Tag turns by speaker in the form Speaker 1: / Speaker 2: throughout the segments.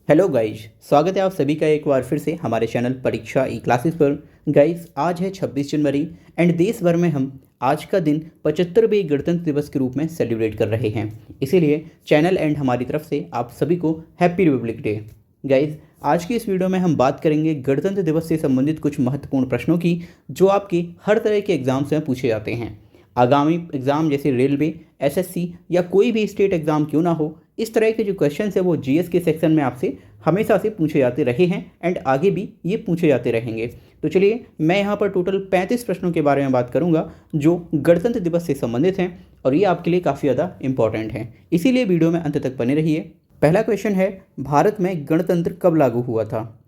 Speaker 1: Hello guys, स्वागत है आप सभी का एक बार फिर से हमारे चैनल परीक्षा ई क्लासेस पर। गाइज, आज है 26 जनवरी एंड देश भर में हम आज का दिन 75वें गणतंत्र दिवस के रूप में सेलिब्रेट कर रहे हैं। इसीलिए चैनल एंड हमारी तरफ से आप सभी को हैप्पी रिपब्लिक डे। गाइज, आज की इस वीडियो में हम बात करेंगे गणतंत्र दिवस से संबंधित कुछ महत्वपूर्ण प्रश्नों की जो आपके हर तरह के एग्जाम्स में पूछे जाते हैं। आगामी एग्ज़ाम जैसे रेलवे, एसएससी या कोई भी स्टेट एग्ज़ाम क्यों ना हो, इस तरह के जो क्वेश्चन है वो जीएस के सेक्शन में आपसे हमेशा से पूछे जाते रहे हैं एंड आगे भी ये पूछे जाते रहेंगे। तो चलिए, मैं यहाँ पर टोटल 35 प्रश्नों के बारे में बात करूँगा जो गणतंत्र दिवस से संबंधित हैं और ये आपके लिए काफ़ी ज़्यादा इंपॉर्टेंट हैं। इसीलिए वीडियो में अंत तक बने रहिए। पहला क्वेश्चन है, भारत में गणतंत्र कब लागू हुआ था?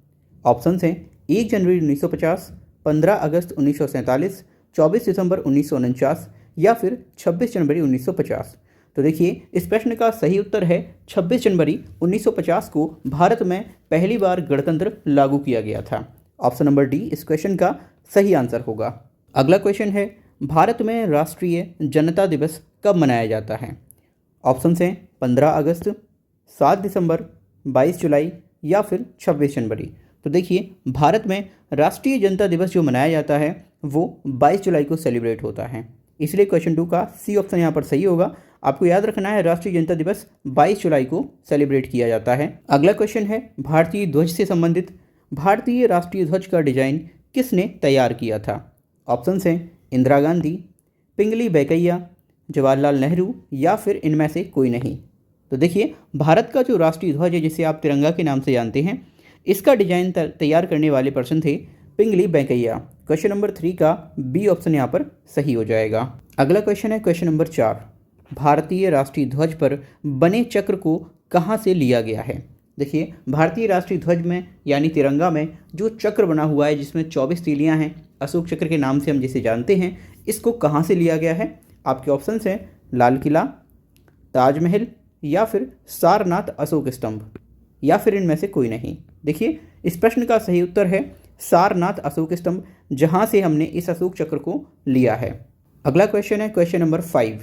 Speaker 1: ऑप्शन हैं 1 जनवरी 1950, 15 अगस्त 1947, 24 दिसंबर 1949 या फिर 26 जनवरी 1950। तो देखिए, इस प्रश्न का सही उत्तर है 26 जनवरी 1950 को भारत में पहली बार गणतंत्र लागू किया गया था। ऑप्शन नंबर डी इस क्वेश्चन का सही आंसर होगा। अगला क्वेश्चन है, भारत में राष्ट्रीय जनता दिवस कब मनाया जाता है? ऑप्शन हैं 15 अगस्त, 7 दिसंबर, 22 जुलाई या फिर 26 जनवरी। तो देखिए, भारत में राष्ट्रीय जनता दिवस जो मनाया जाता है वो 22 जुलाई को सेलिब्रेट होता है। इसलिए क्वेश्चन 2 का सी ऑप्शन यहाँ पर सही होगा। आपको याद रखना है, राष्ट्रीय जनता दिवस 22 जुलाई को सेलिब्रेट किया जाता है। अगला क्वेश्चन है, भारतीय ध्वज से संबंधित भारतीय राष्ट्रीय ध्वज का डिजाइन किसने तैयार किया था? ऑप्शंस हैं इंदिरा गांधी, पिंगली वेंकैया, जवाहरलाल नेहरू या फिर इनमें से कोई नहीं। तो देखिए, भारत का जो राष्ट्रीय ध्वज है जिसे आप तिरंगा के नाम से जानते हैं, इसका डिजाइन तैयार करने वाले पर्सन थे पिंगली वेंकैया। क्वेश्चन नंबर 3 का बी ऑप्शन यहाँ पर सही हो जाएगा। अगला क्वेश्चन है क्वेश्चन नंबर 4, भारतीय राष्ट्रीय ध्वज पर बने चक्र को कहाँ से लिया गया है? देखिए, भारतीय राष्ट्रीय ध्वज में यानी तिरंगा में जो चक्र बना हुआ है जिसमें 24 तीलियां हैं, अशोक चक्र के नाम से हम जिसे जानते हैं, इसको कहाँ से लिया गया है? आपके ऑप्शंस हैं लाल किला, ताजमहल या फिर सारनाथ अशोक स्तंभ या फिर इनमें से कोई नहीं। देखिए, इस प्रश्न का सही उत्तर है सारनाथ अशोक स्तंभ, जहाँ से हमने इस अशोक चक्र को लिया है। अगला क्वेश्चन है क्वेश्चन नंबर 5,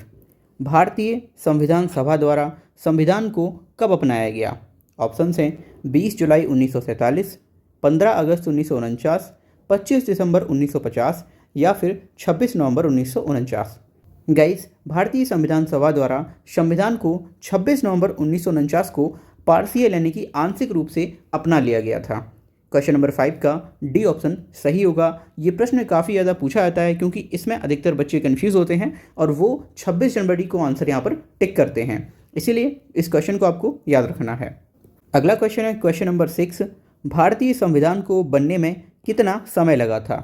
Speaker 1: भारतीय संविधान सभा द्वारा संविधान को कब अपनाया गया? ऑप्शंस हैं 20 जुलाई 1947, 15 अगस्त 1949, 25 दिसंबर 1950 या फिर 26 नवंबर 1949। गाइस, भारतीय संविधान सभा द्वारा संविधान को 26 नवंबर 1949 को पार्शियल यानी कि आंशिक रूप से अपना लिया गया था। क्वेश्चन नंबर 5 का डी ऑप्शन सही होगा। ये प्रश्न काफ़ी ज़्यादा पूछा जाता है क्योंकि इसमें अधिकतर बच्चे कंफ्यूज होते हैं और वो 26 जनवरी को आंसर यहाँ पर टिक करते हैं, इसीलिए इस क्वेश्चन को आपको याद रखना है। अगला क्वेश्चन है क्वेश्चन नंबर 6, भारतीय संविधान को बनने में कितना समय लगा था?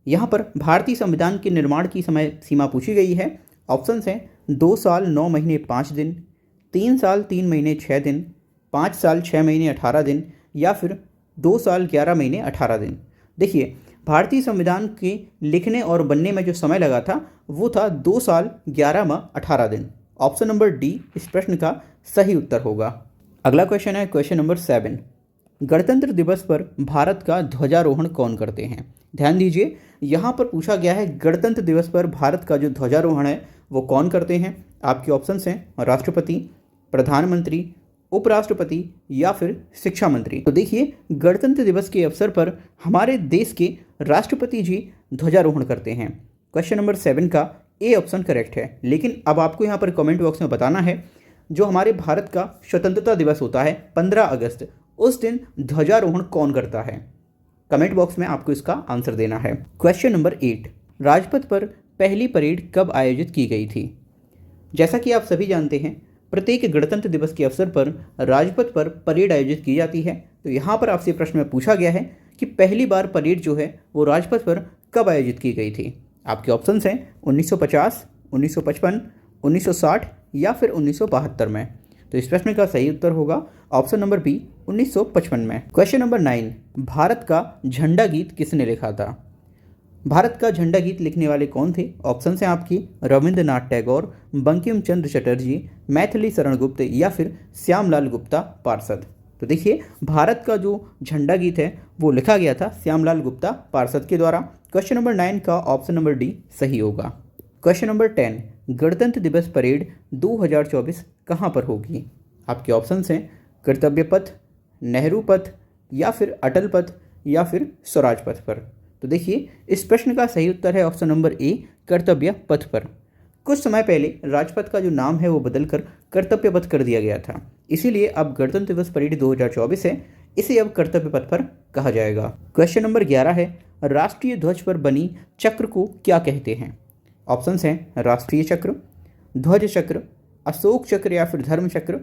Speaker 1: यहाँ पर भारतीय संविधान के निर्माण की समय सीमा पूछी गई है। ऑप्शंस हैं 2 साल 9 महीने 5 दिन, 3 साल 3 महीने 6 दिन, 5 साल 6 महीने 18 दिन या फिर 2 साल 11 महीने 18 दिन। देखिए, भारतीय संविधान के लिखने और बनने में जो समय लगा था वो था 2 साल 11 माह 18 दिन। ऑप्शन नंबर डी इस प्रश्न का सही उत्तर होगा। अगला क्वेश्चन है क्वेश्चन नंबर 7, गणतंत्र दिवस पर भारत का ध्वजारोहण कौन करते हैं? ध्यान दीजिए, यहाँ पर पूछा गया है गणतंत्र दिवस पर भारत का जो ध्वजारोहण है वो कौन करते हैं। आपके ऑप्शंस हैं राष्ट्रपति, प्रधानमंत्री, उपराष्ट्रपति या फिर शिक्षा मंत्री। तो देखिए, गणतंत्र दिवस के अवसर पर हमारे देश के राष्ट्रपति जी ध्वजारोहण करते हैं। क्वेश्चन नंबर 7 का ए ऑप्शन करेक्ट है। लेकिन अब आपको यहाँ पर कमेंट बॉक्स में बताना है, जो हमारे भारत का स्वतंत्रता दिवस होता है 15 अगस्त, उस दिन ध्वजारोहण कौन करता है? कमेंट बॉक्स में आपको इसका आंसर देना है। क्वेश्चन नंबर 8, राजपथ पर पहली परेड कब आयोजित की गई थी? जैसा कि आप सभी जानते हैं, प्रत्येक गणतंत्र दिवस के अवसर पर राजपथ पर परेड आयोजित की जाती है। तो यहाँ पर आपसे प्रश्न में पूछा गया है कि पहली बार परेड जो है वो राजपथ पर कब आयोजित की गई थी। आपके ऑप्शंस हैं 1950, 1955, 1960 या फिर 1972 में। तो इस प्रश्न का सही उत्तर होगा ऑप्शन नंबर बी 1955 में। क्वेश्चन नंबर 9, भारत का झंडा गीत किसने लिखा था? भारत का झंडा गीत लिखने वाले कौन थे? ऑप्शन हैं आपकी रविंद्रनाथ टैगोर, बंकिम चंद्र चटर्जी, मैथिली शरण गुप्त या फिर श्यामलाल गुप्ता पार्षद। तो देखिए, भारत का जो झंडा गीत है वो लिखा गया था श्यामलाल गुप्ता पार्षद के द्वारा। क्वेश्चन नंबर 9 का ऑप्शन नंबर डी सही होगा। क्वेश्चन नंबर 10, गणतंत्र दिवस परेड 2024 कहाँ पर होगी? आपके ऑप्शंस हैं कर्तव्य पथ, नेहरू पथ या फिर अटल पथ या फिर स्वराज पथ पर? तो देखिए इस प्रश्न का सही उत्तर है ऑप्शन नंबर ए, कर्तव्य पथ पर। कुछ समय पहले राजपथ का जो नाम है वो बदलकर कर्तव्य पथ कर दिया गया था, इसीलिए अब गणतंत्र दिवस परेड 2024 है, इसे अब कर्तव्य पथ पर कहा जाएगा। क्वेश्चन नंबर 11 है, राष्ट्रीय ध्वज पर बनी चक्र को क्या कहते हैं? ऑप्शंस हैं राष्ट्रीय चक्र, ध्वज चक्र, अशोक चक्र या फिर धर्म चक्र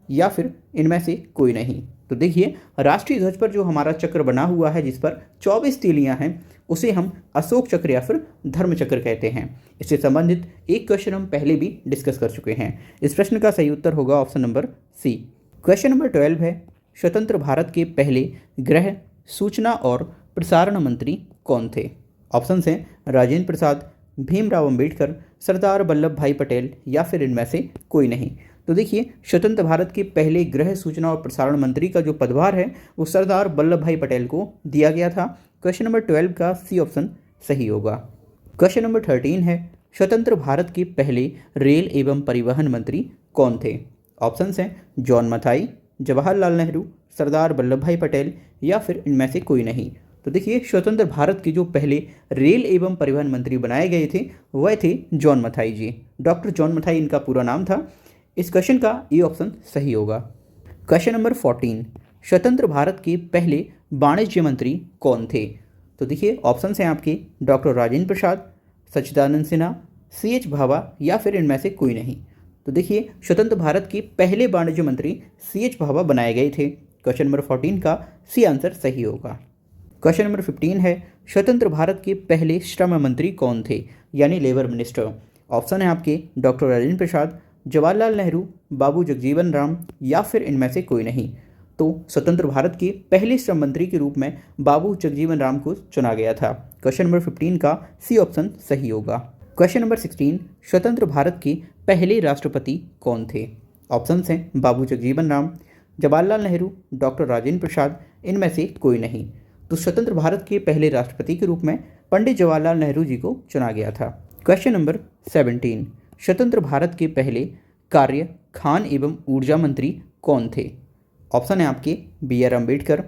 Speaker 1: या फिर इनमें से कोई नहीं। तो देखिए राष्ट्रीय ध्वज पर जो हमारा चक्र बना हुआ है जिस पर 24 तीलियां हैं उसे हम अशोक चक्र या फिर धर्म चक्र कहते हैं। इससे संबंधित एक क्वेश्चन हम पहले भी डिस्कस कर चुके हैं। इस प्रश्न का सही उत्तर होगा option number C. Question number 12 है, स्वतंत्र भारत के पहले गृह सूचना और प्रसारण मंत्री कौन थे? ऑप्शंस हैं राजेंद्र प्रसाद, भीमराव अंबेडकर, सरदार वल्लभ भाई पटेल या फिर इनमें से कोई नहीं। तो देखिए स्वतंत्र भारत के पहले गृह सूचना और प्रसारण मंत्री का जो पदभार है वो सरदार वल्लभ भाई पटेल को दिया गया था। क्वेश्चन नंबर 12 का सी ऑप्शन सही होगा। क्वेश्चन नंबर 13 है, स्वतंत्र भारत के पहले रेल एवं परिवहन मंत्री कौन थे? ऑप्शंस हैं जॉन मथाई, जवाहरलाल नेहरू, सरदार वल्लभ भाई पटेल या फिर इनमें से कोई नहीं। तो देखिए स्वतंत्र भारत के जो पहले रेल एवं परिवहन मंत्री बनाए गए थे वह थे जॉन मथाई जी। डॉक्टर जॉन मथाई इनका पूरा नाम था। इस क्वेश्चन का ए ऑप्शन सही होगा। क्वेश्चन नंबर 14, स्वतंत्र भारत के पहले वाणिज्य मंत्री कौन थे? तो देखिए ऑप्शंस हैं आपके डॉक्टर राजेंद्र प्रसाद, सच्चिदानंद सिन्हा, CH भाभा या फिर इनमें से कोई नहीं। तो देखिए स्वतंत्र भारत के पहले वाणिज्य मंत्री CH भाभा बनाए गए थे। क्वेश्चन नंबर 14 का सी आंसर सही होगा। क्वेश्चन नंबर 15 है, स्वतंत्र भारत के पहले श्रम मंत्री कौन थे यानी लेबर मिनिस्टर? ऑप्शन है आपके डॉक्टर राजेंद्र प्रसाद, जवाहरलाल नेहरू, बाबू जगजीवन राम या फिर इनमें से कोई नहीं। तो स्वतंत्र भारत के पहले श्रम मंत्री के रूप में बाबू जगजीवन राम को चुना गया था। क्वेश्चन नंबर 15 का सी ऑप्शन सही होगा। क्वेश्चन नंबर 16, स्वतंत्र भारत के पहले राष्ट्रपति कौन थे? ऑप्शंस हैं बाबू जगजीवन राम, जवाहरलाल नेहरू, डॉक्टर राजेंद्र प्रसाद, इनमें से कोई नहीं। तो स्वतंत्र भारत के पहले राष्ट्रपति के रूप में पंडित जवाहरलाल नेहरू जी को चुना गया था। क्वेश्चन नंबर 17, स्वतंत्र भारत के पहले कार्य, खान एवं ऊर्जा मंत्री कौन थे? ऑप्शन है आपके BR अम्बेडकर,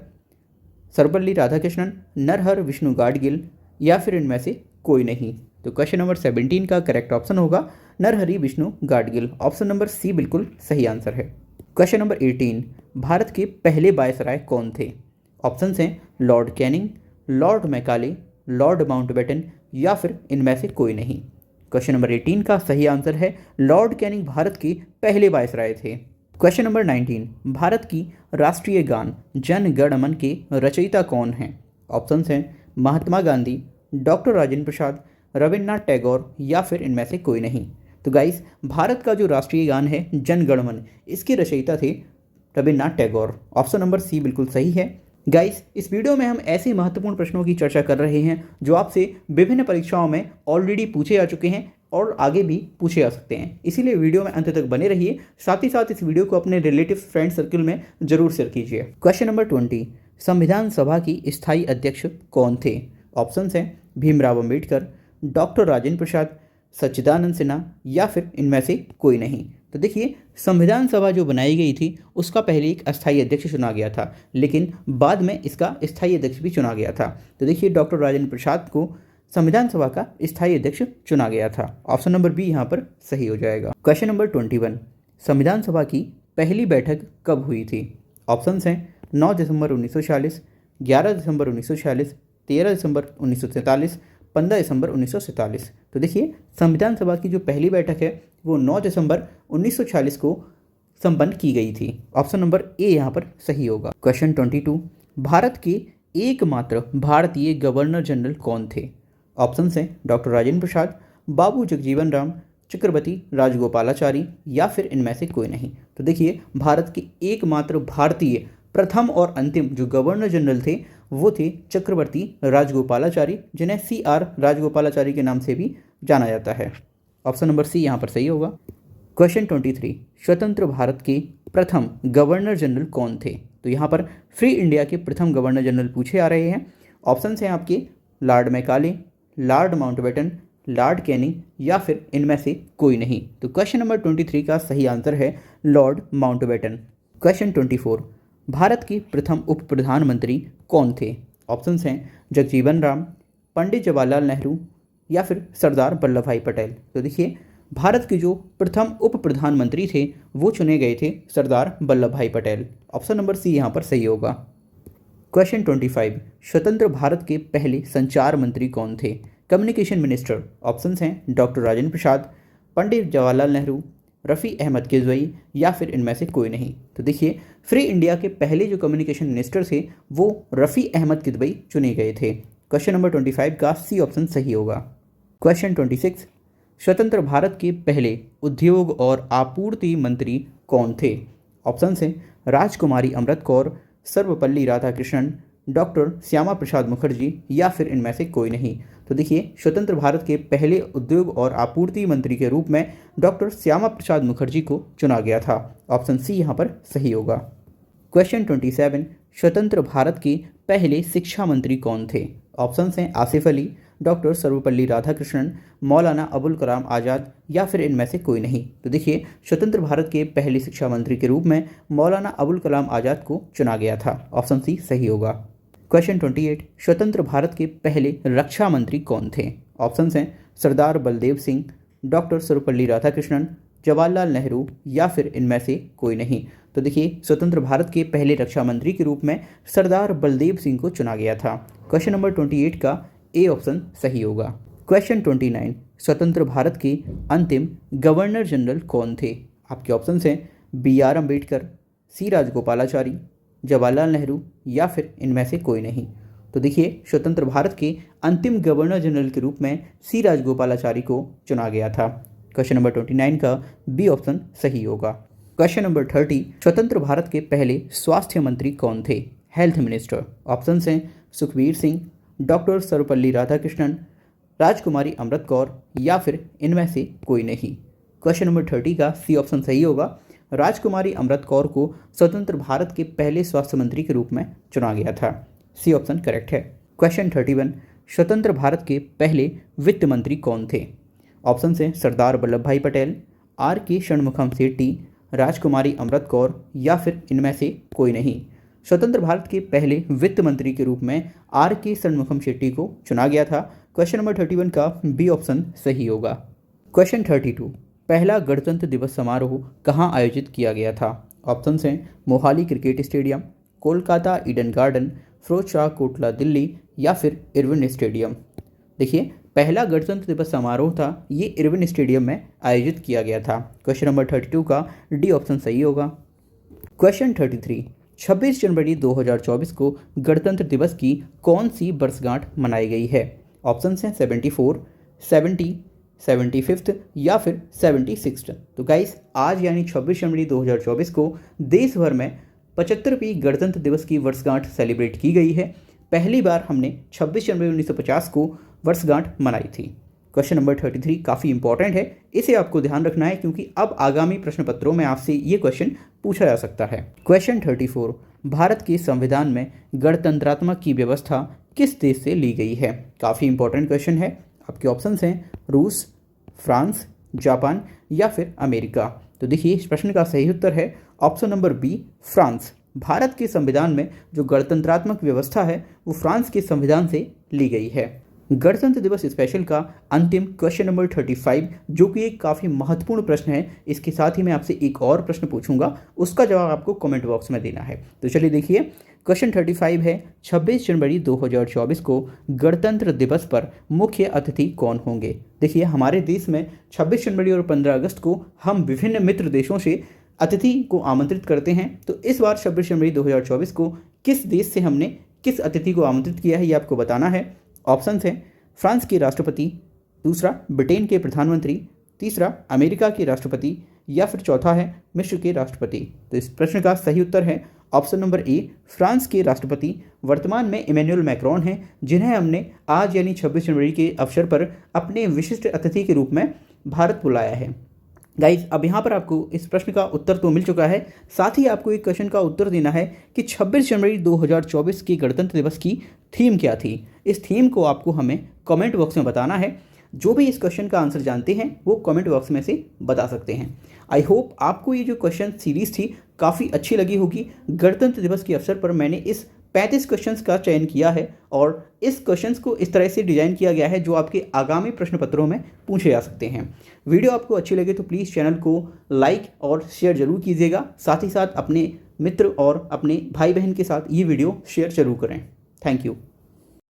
Speaker 1: सर्वपल्ली राधाकृष्णन, नरहर विष्णु गाडगिल या फिर इनमें से कोई नहीं। तो क्वेश्चन नंबर 17 का करेक्ट ऑप्शन होगा Narhari Vishnu Gadgil. Option number C बिल्कुल सही आंसर है। क्वेश्चन नंबर 18, भारत के पहले वायसराय कौन थे? ऑप्शंस हैं Lord Canning, Lord Macaulay, Lord Mountbatten या फिर इनमें से कोई नहीं। क्वेश्चन नंबर 18 का सही आंसर है लॉर्ड कैनिंग भारत के पहले वायसराय थे। क्वेश्चन नंबर 19, भारत की राष्ट्रीय गान जन गण मन के रचयिता कौन हैं? ऑप्शंस हैं महात्मा गांधी, डॉक्टर राजेंद्र प्रसाद, रविन्द्रनाथ टैगोर या फिर इनमें से कोई नहीं। तो गाइस भारत का जो राष्ट्रीय गान है जन गण मन, इसके रचयिता थे Rabindranath Tagore. Option number C बिल्कुल सही है। गाइस इस वीडियो में हम ऐसे महत्वपूर्ण प्रश्नों की चर्चा कर रहे हैं जो आपसे विभिन्न परीक्षाओं में ऑलरेडी पूछे जा चुके हैं और आगे भी पूछे जा सकते हैं, इसीलिए वीडियो में अंत तक बने रहिए। साथ ही साथ इस वीडियो को अपने रिलेटिव फ्रेंड सर्कल में जरूर शेयर कीजिए। क्वेश्चन नंबर 20, संविधान सभा की स्थायी अध्यक्ष कौन थे? ऑप्शंस हैं भीमराव अम्बेडकर, डॉक्टर राजेंद्र प्रसाद, सच्चिदानंद सिन्हा या फिर इनमें से कोई नहीं। तो देखिए संविधान सभा जो बनाई गई थी उसका पहले एक अस्थायी अध्यक्ष चुना गया था, लेकिन बाद में इसका स्थायी अध्यक्ष भी चुना गया था। तो देखिए डॉक्टर राजेंद्र प्रसाद को संविधान सभा का स्थायी अध्यक्ष चुना गया था। ऑप्शन नंबर बी यहाँ पर सही हो जाएगा। क्वेश्चन नंबर 21, संविधान सभा की पहली बैठक कब हुई थी? ऑप्शंस हैं 9 दिसंबर 1946, 11 दिसंबर 1946, 13 दिसंबर 1947, 15 दिसंबर 1947। तो देखिए संविधान सभा की जो पहली बैठक है वो 9 दिसंबर 1946 को संपन्न की गई थी। ऑप्शन नंबर ए यहाँ पर सही होगा। क्वेश्चन 22, भारत के एकमात्र भारतीय गवर्नर जनरल कौन थे? ऑप्शंस हैं डॉक्टर राजेंद्र प्रसाद, बाबू जगजीवन राम, चक्रवर्ती राजगोपालाचारी या फिर इनमें से कोई नहीं। तो देखिए भारत के एकमात्र भारतीय प्रथम और अंतिम जो गवर्नर जनरल थे वो थे चक्रवर्ती राजगोपालाचारी, जिन्हें CR राजगोपालाचारी के नाम से भी जाना जाता है। ऑप्शन नंबर सी यहाँ पर सही होगा। क्वेश्चन 23, स्वतंत्र भारत के प्रथम गवर्नर जनरल कौन थे? तो यहाँ पर फ्री इंडिया के प्रथम गवर्नर जनरल पूछे आ रहे हैं। ऑप्शंस हैं आपके Lord Macaulay, Lord Mountbatten, Lord Canning या फिर इनमें से कोई नहीं। तो क्वेश्चन नंबर 23 का सही आंसर है लॉर्ड माउंटबेटन। क्वेश्चन 24, भारत के प्रथम उप प्रधानमंत्री कौन थे? ऑप्शंस हैं जगजीवन राम, पंडित जवाहरलाल नेहरू या फिर सरदार वल्लभ भाई पटेल। तो देखिए भारत के जो प्रथम उप प्रधानमंत्री थे वो चुने गए थे सरदार वल्लभ भाई पटेल। ऑप्शन नंबर सी यहाँ पर सही होगा। क्वेश्चन 25, स्वतंत्र भारत के पहले संचार मंत्री कौन थे? Communication minister. ऑप्शंस हैं डॉक्टर राजेंद्र प्रसाद, पंडित जवाहरलाल नेहरू, रफ़ी अहमद किदवई या फिर इनमें से कोई नहीं। तो देखिए फ्री इंडिया के पहले जो कम्युनिकेशन मिनिस्टर थे वो रफ़ी अहमद किदवई चुने गए थे। क्वेश्चन नंबर 25 का सी ऑप्शन सही होगा। क्वेश्चन 26, स्वतंत्र भारत के पहले उद्योग और आपूर्ति मंत्री कौन थे? ऑप्शंस हैं राजकुमारी अमृत कौर, सर्वपल्ली राधाकृष्णन, डॉक्टर श्यामा प्रसाद मुखर्जी या फिर इनमें से कोई नहीं। तो देखिए स्वतंत्र भारत के पहले उद्योग और आपूर्ति मंत्री के रूप में डॉक्टर श्यामा प्रसाद मुखर्जी को चुना गया था। ऑप्शन सी यहाँ पर सही होगा। क्वेश्चन 27, स्वतंत्र भारत के पहले शिक्षा मंत्री कौन थे? ऑप्शंस हैं आसिफ अली, डॉक्टर सर्वपल्ली राधाकृष्णन, मौलाना अबुल कलाम आज़ाद या फिर इनमें से कोई नहीं। तो देखिए स्वतंत्र भारत के पहले शिक्षा मंत्री के रूप में मौलाना अबुल कलाम आज़ाद को चुना गया था। ऑप्शन सी सही होगा। क्वेश्चन 28, स्वतंत्र भारत के पहले रक्षा मंत्री कौन थे? ऑप्शंस हैं सरदार बलदेव सिंह, डॉक्टर सर्वपल्ली राधाकृष्णन, जवाहरलाल नेहरू या फिर इनमें से कोई नहीं। तो देखिए स्वतंत्र भारत के पहले रक्षा मंत्री के रूप में सरदार बलदेव सिंह को चुना गया था। क्वेश्चन नंबर 28 का ए ऑप्शन सही होगा। क्वेश्चन 29, स्वतंत्र भारत के अंतिम गवर्नर जनरल कौन थे? आपके ऑप्शंस हैं बी आर अम्बेडकर, सी राजगोपालाचारी, जवाहरलाल नेहरू या फिर इनमें से कोई नहीं। तो देखिए स्वतंत्र भारत के अंतिम गवर्नर जनरल के रूप में सी राजगोपालाचारी को चुना गया था। क्वेश्चन नंबर 29 का बी ऑप्शन सही होगा। क्वेश्चन नंबर 30, स्वतंत्र भारत के पहले स्वास्थ्य मंत्री कौन थे? Health minister. ऑप्शंस हैं सुखबीर सिंह, डॉक्टर सर्वपल्ली राधाकृष्णन, राजकुमारी अमृत कौर या फिर इनमें से कोई नहीं। क्वेश्चन नंबर 30 का सी ऑप्शन सही होगा। राजकुमारी अमृत कौर को स्वतंत्र भारत के पहले स्वास्थ्य मंत्री के रूप में चुना गया था। सी ऑप्शन करेक्ट है। क्वेश्चन 31, स्वतंत्र भारत के पहले वित्त मंत्री कौन थे? ऑप्शन हैं सरदार वल्लभ भाई पटेल, आर के षणमुखम सेट्टी, राजकुमारी अमृत कौर या फिर इनमें से कोई नहीं। स्वतंत्र भारत के पहले वित्त मंत्री के रूप में आर के षणमुखम शेट्टी को चुना गया था। क्वेश्चन नंबर 31 का बी ऑप्शन सही होगा। क्वेश्चन 32, पहला गणतंत्र दिवस समारोह कहाँ आयोजित किया गया था? ऑप्शंस हैं Mohali cricket stadium, Kolkata Eden garden, Firoz Shah Kotla Delhi या फिर इरविन स्टेडियम। देखिए पहला गणतंत्र दिवस समारोह था ये इरविन स्टेडियम में आयोजित किया गया था। क्वेश्चन नंबर 32 का डी ऑप्शन सही होगा। क्वेश्चन 33, 26 जनवरी 2024 को गणतंत्र दिवस की कौन सी वर्षगांठ मनाई गई है? ऑप्शंस हैं 74, 70, 75 या फिर 76। तो गाइस आज यानी 26 जनवरी 2024 को देश भर में 75वीं गणतंत्र दिवस की वर्षगांठ सेलिब्रेट की गई है। पहली बार हमने 26 जनवरी 1950 को वर्षगांठ मनाई थी। क्वेश्चन नंबर 33 काफ़ी इंपॉर्टेंट है, इसे आपको ध्यान रखना है क्योंकि अब आगामी प्रश्न पत्रों में आपसे ये क्वेश्चन पूछा जा सकता है। क्वेश्चन 34, भारत के संविधान में गणतंत्रात्मक की व्यवस्था किस देश से ली गई है? काफ़ी इंपॉर्टेंट क्वेश्चन है। आपके ऑप्शंस हैं रूस, फ्रांस, जापान या फिर अमेरिका। तो देखिए इस प्रश्न का सही उत्तर है option number B France. Bharat के संविधान में जो गणतंत्रात्मक व्यवस्था है वो फ्रांस के संविधान से ली गई है। गणतंत्र दिवस स्पेशल का अंतिम क्वेश्चन नंबर 35 जो कि एक काफ़ी महत्वपूर्ण प्रश्न है, इसके साथ ही मैं आपसे एक और प्रश्न पूछूंगा, उसका जवाब आपको कमेंट बॉक्स में देना है। तो चलिए देखिए क्वेश्चन 35 है 26 जनवरी 2024 को गणतंत्र दिवस पर मुख्य अतिथि कौन होंगे? देखिए हमारे देश में 26 जनवरी और 15 अगस्त को हम विभिन्न मित्र देशों से अतिथि को आमंत्रित करते हैं। तो इस बार 26 जनवरी 2024 को किस देश से हमने किस अतिथि को आमंत्रित किया है ये आपको बताना है। ऑप्शंस हैं फ्रांस के राष्ट्रपति, दूसरा ब्रिटेन के प्रधानमंत्री, तीसरा अमेरिका के राष्ट्रपति या फिर चौथा है मिस्र के राष्ट्रपति। तो इस प्रश्न का सही उत्तर है ऑप्शन नंबर ए फ्रांस के राष्ट्रपति वर्तमान में इमैनुअल मैक्रोन हैं, जिन्हें हमने आज यानी 26 जनवरी के अवसर पर अपने विशिष्ट अतिथि के रूप में भारत बुलाया है। गाइज अब यहाँ पर आपको इस प्रश्न का उत्तर तो मिल चुका है, साथ ही आपको एक क्वेश्चन का उत्तर देना है कि 26 जनवरी 2024 की गणतंत्र दिवस की थीम क्या थी। इस थीम को आपको हमें कमेंट बॉक्स में बताना है। जो भी इस क्वेश्चन का आंसर जानते हैं वो कमेंट बॉक्स में से बता सकते हैं। आई होप आपको ये जो क्वेश्चन सीरीज़ थी काफ़ी अच्छी लगी होगी। गणतंत्र दिवस के अवसर पर मैंने इस 35 क्वेश्चंस का चयन किया है और इस क्वेश्चंस को इस तरह से डिज़ाइन किया गया है जो आपके आगामी प्रश्न पत्रों में पूछे जा सकते हैं। वीडियो आपको अच्छी लगे तो प्लीज़ चैनल को लाइक और शेयर ज़रूर कीजिएगा। साथ ही साथ अपने मित्र और अपने भाई बहन के साथ ये वीडियो शेयर ज़रूर करें। Thank you.